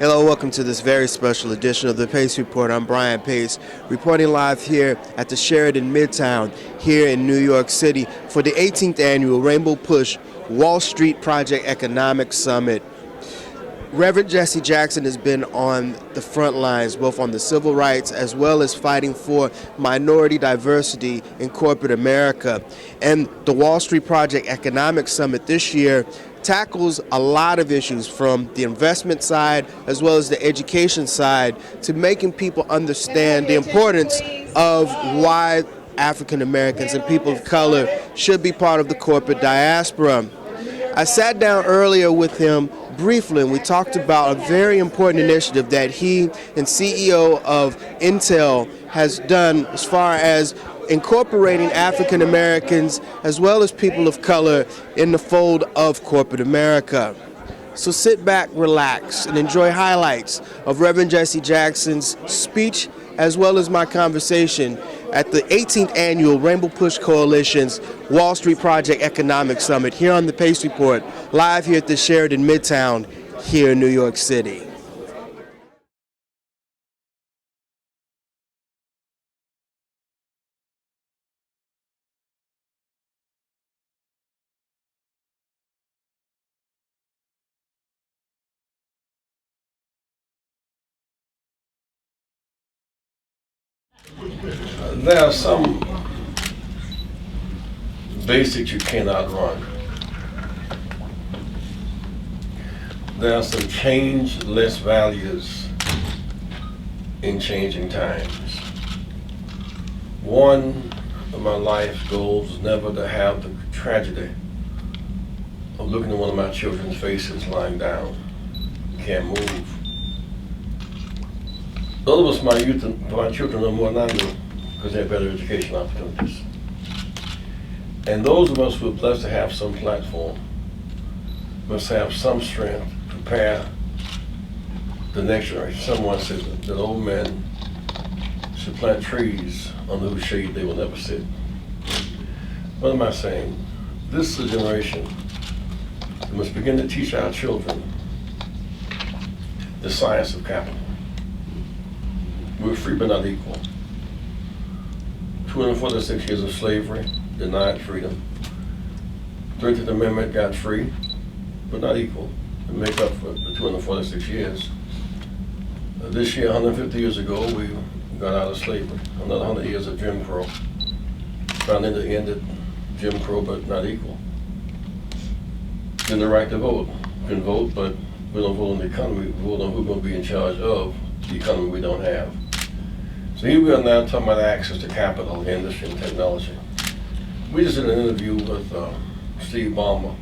Hello, welcome to this very special edition of the Pace Report. I'm Brian Pace, reporting live here at the Sheraton Midtown here in New York City for the 18th annual Rainbow Push Wall Street Project Economic Summit. Reverend Jesse Jackson has been on the front lines, both on the civil rights as well as fighting for minority diversity in corporate America. And the Wall Street Project Economic Summit this year tackles a lot of issues from the investment side as well as the education side to making people understand the importance of why African Americans and people of color should be part of the corporate diaspora. I sat down earlier with him briefly and we talked about a very important initiative that he and CEO of Intel has done as far as incorporating African Americans as well as people of color in the fold of corporate America. So sit back, relax, and enjoy highlights of Reverend Jesse Jackson's speech as well as my conversation at the 18th annual Rainbow Push Coalition's Wall Street Project Economic Summit here on the Pace Report, live here at the Sheraton Midtown here in New York City. There are some basics you cannot run. There are some changeless values in changing times. One of my life goals is never to have the tragedy of looking at one of my children's faces lying down, can't move. Those of us, my children know more than I do because they have better education opportunities. And those of us who are blessed to have some platform must have some strength to prepare the next generation. Someone said that old men should plant trees under whose shade they will never sit. What am I saying? This is a generation that must begin to teach our children the science of capital. We're free but not equal. 246 years of slavery, denied freedom. 13th Amendment got free, but not equal, to make up for the 246 years. This year, 150 years ago, we got out of slavery. Another 100 years of Jim Crow. Finally ended Jim Crow, but not equal. Then the right to vote. We can vote, but we don't vote on the economy. We vote on who's going to be in charge of the economy we don't have. So here we are now talking about access to capital, industry, and technology. We just did an interview with Steve Ballmer,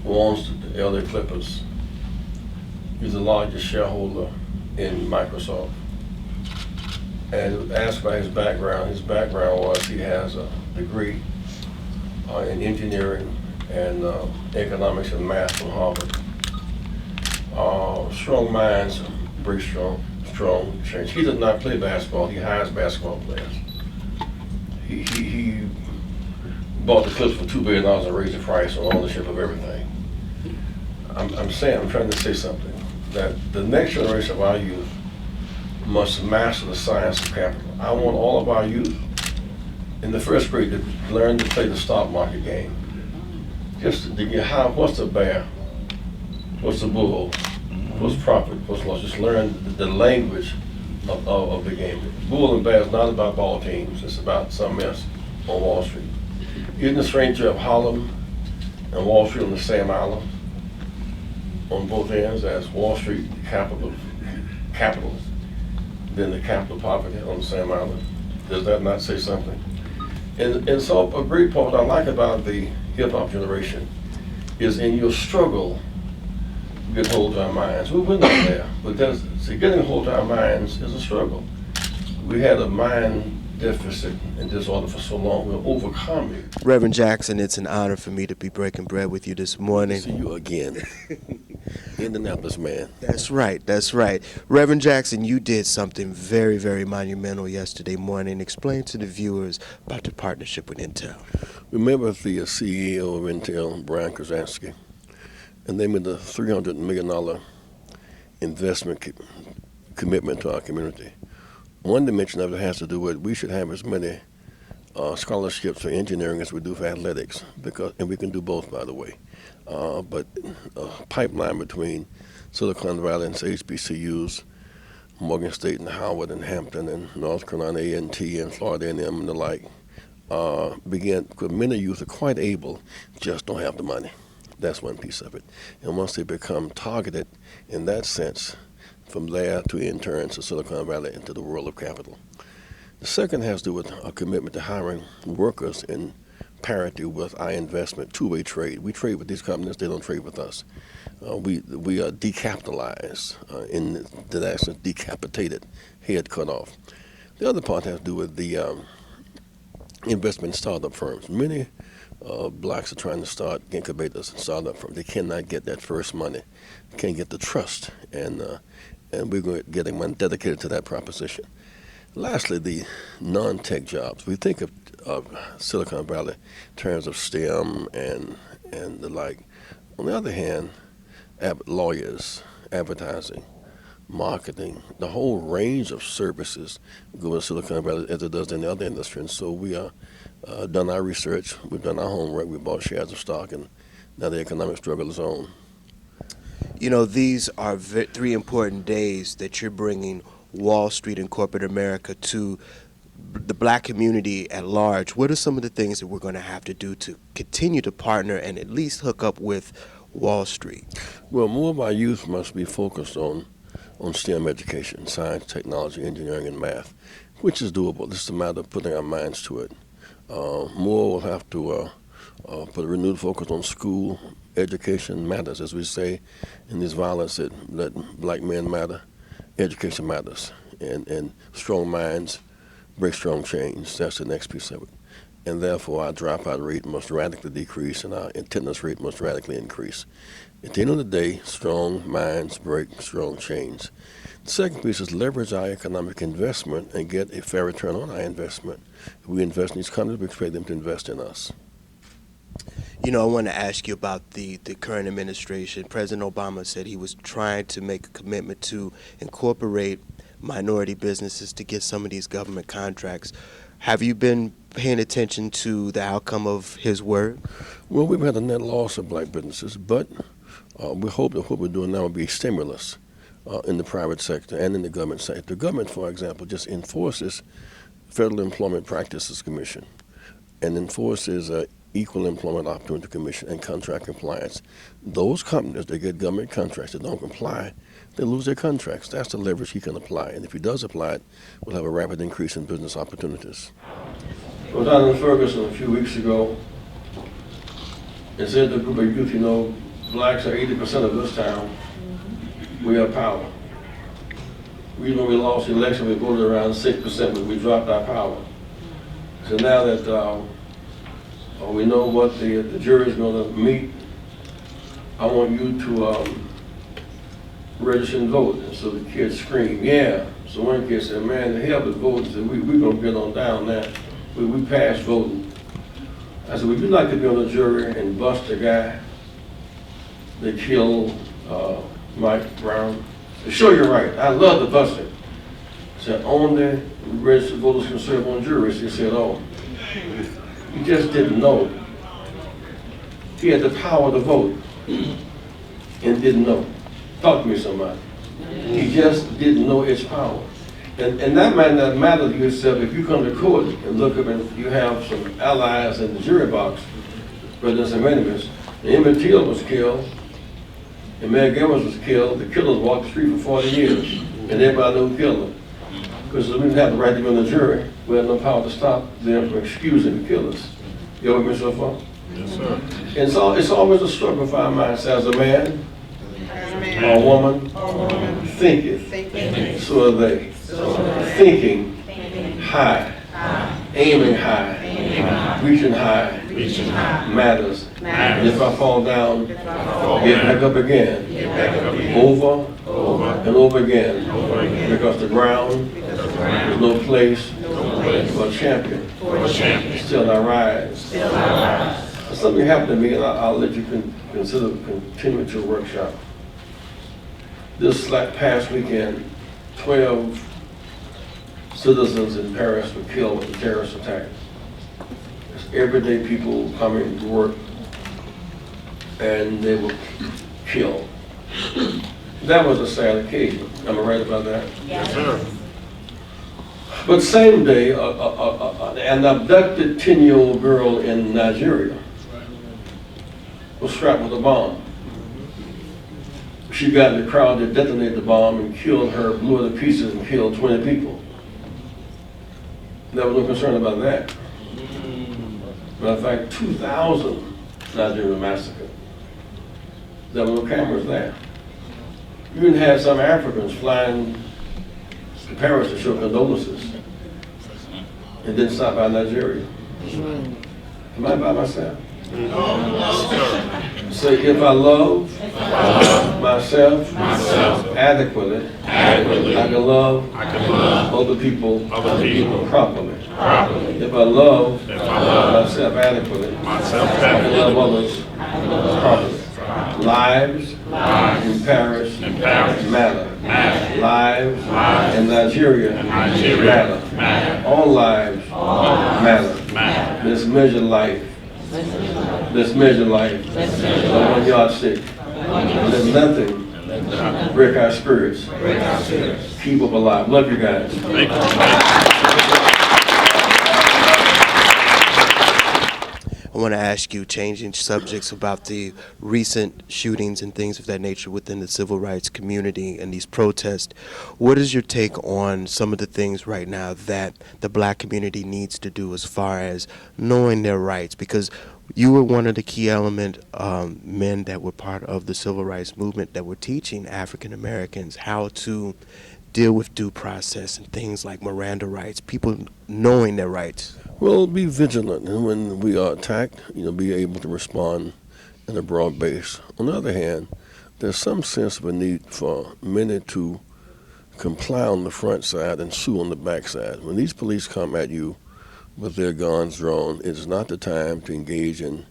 who owns the LA Clippers. He's the largest shareholder in Microsoft. And asked about his background. His background was he has a degree in engineering and economics and math from Harvard. Strong minds, very strong change. He does not play basketball. He hires basketball players. He bought the Clips for $2 billion and raised the price on ownership of everything. I'm trying to say something, that the next generation of our youth must master the science of capital. I want all of our youth in the first grade to learn to play the stock market game. Just to get what's the bear, what's the bull, what's profit, what's loss. Just learn the language of the game. Bull and bear is not about ball teams. It's about something else on Wall Street. Isn't it strange to have Harlem and Wall Street on the same island on both ends, as Wall Street, the capital, then the capital poverty on the same island? Does that not say something? And so a great part I like about the hip hop generation is in your struggle, we get hold of our minds. We win that there, but getting hold of our minds is a struggle. We had a mind deficit and disorder for so long. We'll overcome it. Reverend Jackson, it's an honor for me to be breaking bread with you this morning. See you again. Indianapolis, man. That's right, that's right. Reverend Jackson, you did something very, very monumental yesterday morning. Explain to the viewers about the partnership with Intel. Remember the CEO of Intel, Brian Krasinski, and they made a $300 million investment commitment to our community. One dimension of it has to do with we should have as many scholarships for engineering as we do for athletics, and we can do both, by the way. But a pipeline between Silicon Valley and HBCUs, Morgan State and Howard and Hampton and North Carolina A&T and Florida A&M and the like, began, because many youth are quite able, just don't have the money. That's one piece of it. And once they become targeted in that sense, from there to interns to Silicon Valley into the world of capital. The second has to do with a commitment to hiring workers in parity with our investment, two-way trade. We trade with these companies, they don't trade with us. We are decapitalized, in that sense, decapitated, head cut off. The other part has to do with the investment in startup firms. Many blacks are trying to start incubators and startup firms. They cannot get that first money, can't get the trust, and we're getting money dedicated to that proposition. Lastly, the non-tech jobs. We think of Silicon Valley in terms of STEM and the like. On the other hand, lawyers, advertising, marketing, the whole range of services go in Silicon Valley as it does in the other industry. And so we are done our research, we've done our homework, we bought shares of stock, and now the economic struggle is on. You know, these are three important days that you're bringing Wall Street and corporate America to the black community at large. What are some of the things that we're going to have to do to continue to partner and at least hook up with Wall Street? Well, more of our youth must be focused on STEM education, science, technology, engineering, and math, which is doable. This is a matter of putting our minds to it. More will have to put a renewed focus on school. Education matters, as we say in this violence that black men matter. Education matters, and strong minds break strong chains. That's the next piece of it. And therefore, our dropout rate must radically decrease and our attendance rate must radically increase. At the end of the day, strong minds break strong chains. The second piece is leverage our economic investment and get a fair return on our investment. If we invest in these companies, we expect them to invest in us. You know, I want to ask you about the current administration. President Obama said he was trying to make a commitment to incorporate minority businesses to get some of these government contracts. Have you been paying attention to the outcome of his word? Well, we've had a net loss of black businesses, but we hope that what we're doing now will be a stimulus in the private sector and in the government sector. The government, for example, just enforces Federal Employment Practices Commission and enforces Equal Employment Opportunity Commission and contract compliance. Those companies that get government contracts that don't comply, they lose their contracts. That's the leverage he can apply. And if he does apply it, we'll have a rapid increase in business opportunities. I was down in Ferguson a few weeks ago and said to a group of youth, you know, blacks are 80% of this town. We have power. When we lost the election, we voted around 6%, but we dropped our power. So now that we know what the jury is going to meet, I want you to register and vote. And so the kids scream, yeah. So one kid said, man, the hell with voting. So we're going to get on down that. We passed voting. I said, would you like to be on the jury and bust a guy that killed Mike Brown? To show you're right. I love the busting. I said, only registered voters can serve on juries. He said, oh. He just didn't know. He had the power to vote and didn't know. Talk to me, somebody. He just didn't know its power. And that might not matter to yourself if you come to court and look up and you have some allies in the jury box, but there's some enemies. And Emmett Till was killed, and Mel Givens was killed. The killers walked the street for 40 years, and everybody knew who killed them. Because we didn't have the right to be on the jury, we had no power to stop them from excusing the killers. You ever been so far? Yes, sir. And it's always a struggle for our minds as a man or a woman thinketh, so are they. Thinking high, aiming high, reaching high, matters. And if I fall down, get back up again, over and over again, because the ground is no place for a champion. Still I rise. Something happened to me, and I'll let you consider continuing your workshop. This past weekend, 12 citizens in Paris were killed with a terrorist attack. It's everyday people coming to work, and they were killed. That was a sad occasion. Am I right about that? Yes, sir. But same day, an abducted 10-year-old girl in Nigeria was strapped with a bomb. She got in the crowd that detonated the bomb and killed her, blew her to pieces and killed 20 people. There was no concern about that. Matter of fact, 2,000 Nigerians massacred. There were no cameras there. You even had some Africans flying to Paris to show condolences and didn't stop by Nigeria. Am I by myself? Say, if I love myself adequately, I can love other people properly. If I love myself adequately, I can love others properly. Lives in Paris matter. Lives in Nigeria matter. All lives matter. Let's measure life. Let's measure life. On one yardstick. Let nothing break our spirits. Keep up alive. Love you guys. Thank you. I want to ask you, changing subjects, about the recent shootings and things of that nature within the civil rights community and these protests. What is your take on some of the things right now that the black community needs to do as far as knowing their rights? Because you were one of the key men that were part of the civil rights movement that were teaching African Americans how to deal with due process and things like Miranda rights, people knowing their rights. Well, be vigilant, and when we are attacked, be able to respond in a broad base. On the other hand, there's some sense of a need for many to comply on the front side and sue on the back side. When these police come at you with their guns drawn, it's not the time to engage in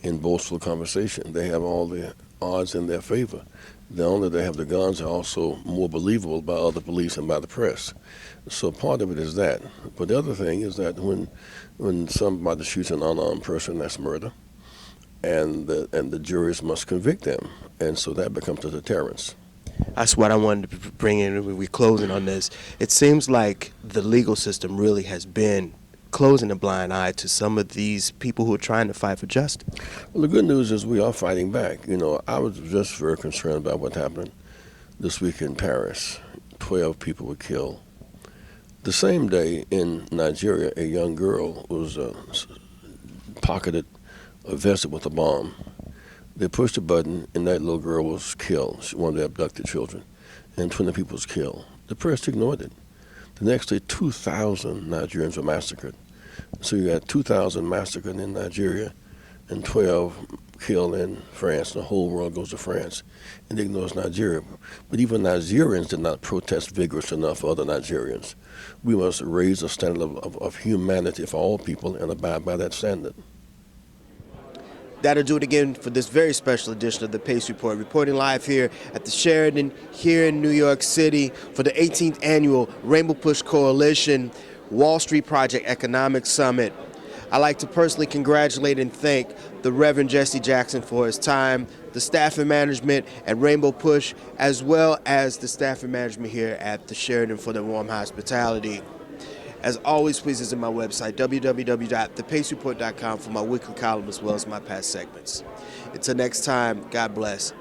boastful conversation. They have all the odds in their favor. The only they have the guns are also more believable by other police and by the press. So part of it is that. But the other thing is that when somebody shoots an unarmed person, that's murder, and the juries must convict them, and so that becomes a deterrence. That's what I wanted to bring in when we're closing on this. It seems like the legal system really has been closing a blind eye to some of these people who are trying to fight for justice. Well, the good news is we are fighting back. I was just very concerned about what happened this week in Paris. 12 people were killed. The same day in Nigeria, a young girl was pocketed a vest with a bomb. They pushed a button, and that little girl was killed. She was one of the abducted children, and 20 people was killed. The press ignored it. The next day, 2,000 Nigerians were massacred. So you had 2,000 massacred in Nigeria and 12 killed in France. The whole world goes to France and ignores Nigeria. But even Nigerians did not protest vigorous enough for other Nigerians. We must raise the standard of humanity for all people and abide by that standard. That'll do it again for this very special edition of the Pace Report, reporting live here at the Sheraton here in New York City for the 18th Annual Rainbow Push Coalition Wall Street Project Economic Summit. I'd like to personally congratulate and thank the Reverend Jesse Jackson for his time, the staff and management at Rainbow Push, as well as the staff and management here at the Sheraton for the warm hospitality. As always, please visit my website, www.thepacereport.com, for my weekly column as well as my past segments. Until next time, God bless.